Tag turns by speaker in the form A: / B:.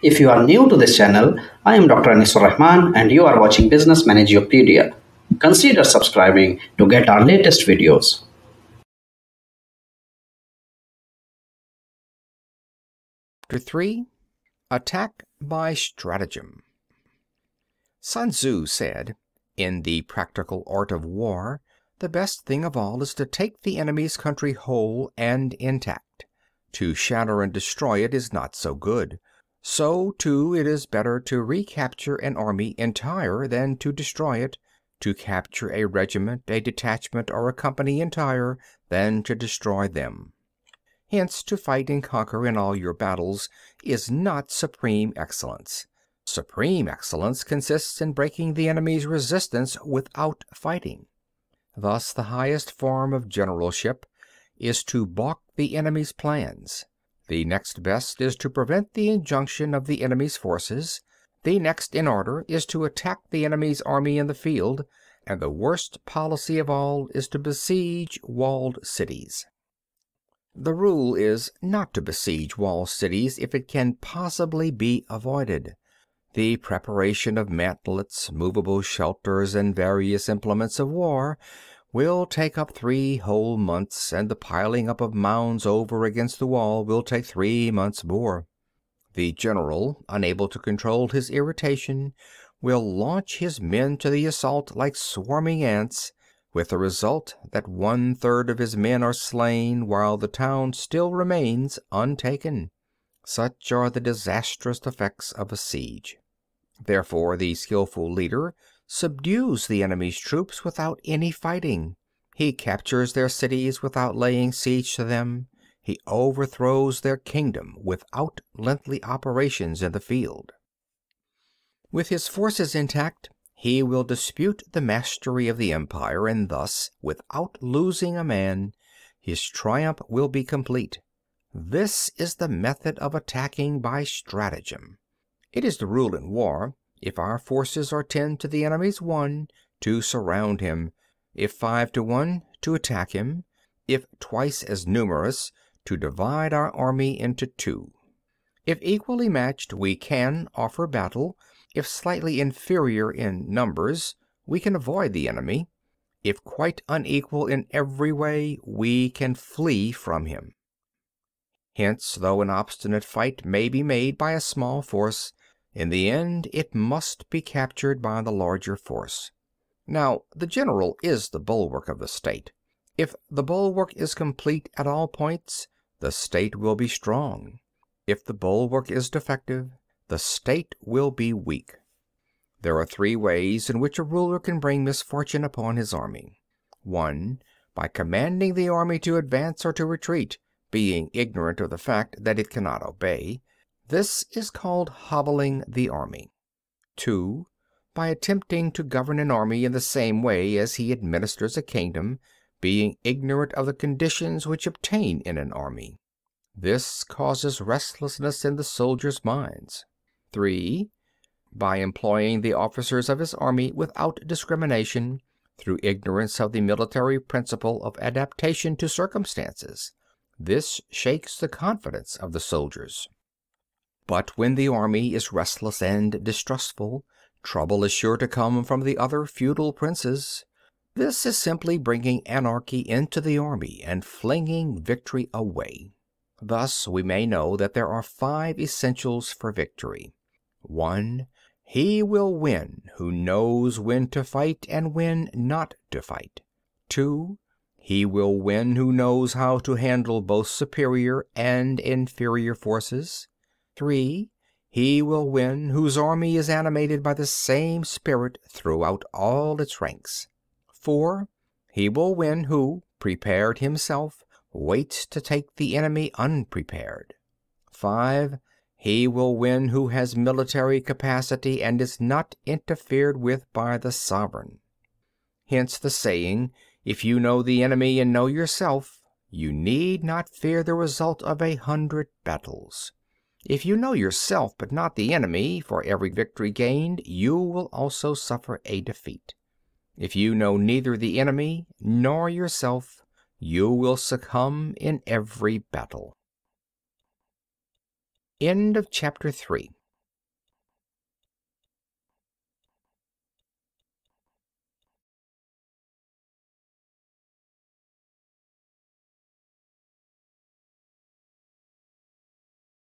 A: If you are new to this channel, I am Dr. Anisur Rahman and you are watching Business Managerpedia. Consider subscribing to get our latest videos.
B: Chapter 3. Attack by Stratagem. Sun Tzu said, "In the practical art of war, the best thing of all is to take the enemy's country whole and intact. To shatter and destroy it is not so good. So, too, it is better to recapture an army entire than to destroy it, to capture a regiment, a detachment, or a company entire than to destroy them." Hence, to fight and conquer in all your battles is not supreme excellence. Supreme excellence consists in breaking the enemy's resistance without fighting. Thus, the highest form of generalship is to balk the enemy's plans. The next best is to prevent the injunction of the enemy's forces. The next in order is to attack the enemy's army in the field, and the worst policy of all is to besiege walled cities. The rule is not to besiege walled cities if it can possibly be avoided. The preparation of mantlets, movable shelters, and various implements of war will take up 3 whole months, and the piling up of mounds over against the wall will take 3 months more. The general, unable to control his irritation, will launch his men to the assault like swarming ants, with the result that 1/3 of his men are slain while the town still remains untaken. Such are the disastrous effects of a siege. Therefore, the skillful leader subdues the enemy's troops without any fighting. He captures their cities without laying siege to them. He overthrows their kingdom without lengthy operations in the field. With his forces intact, he will dispute the mastery of the empire, and thus, without losing a man, his triumph will be complete. This is the method of attacking by stratagem. It is the rule in war, if our forces are 10 to the enemy's 1, to surround him; if 5 to 1, to attack him; if twice as numerous, to divide our army into 2. If equally matched, we can offer battle; if slightly inferior in numbers, we can avoid the enemy; if quite unequal in every way, we can flee from him. Hence, though an obstinate fight may be made by a small force, in the end it must be captured by the larger force. Now, the general is the bulwark of the state. If the bulwark is complete at all points, the state will be strong. If the bulwark is defective, the state will be weak. There are 3 ways in which a ruler can bring misfortune upon his army. 1. By commanding the army to advance or to retreat, being ignorant of the fact that it cannot obey. This is called hobbling the army. 2. By attempting to govern an army in the same way as he administers a kingdom, being ignorant of the conditions which obtain in an army. This causes restlessness in the soldiers' minds. 3. By employing the officers of his army without discrimination, through ignorance of the military principle of adaptation to circumstances. This shakes the confidence of the soldiers. But when the army is restless and distrustful, trouble is sure to come from the other feudal princes. This is simply bringing anarchy into the army and flinging victory away. Thus we may know that there are 5 essentials for victory. 1. He will win who knows when to fight and when not to fight. 2. He will win who knows how to handle both superior and inferior forces. 3. He will win whose army is animated by the same spirit throughout all its ranks. 4. He will win who, prepared himself, waits to take the enemy unprepared. 5. He will win who has military capacity and is not interfered with by the sovereign. Hence the saying, if you know the enemy and know yourself, you need not fear the result of 100 battles. If you know yourself but not the enemy, for every victory gained you will also suffer a defeat. If you know neither the enemy nor yourself, you will succumb in every battle. End of chapter 3.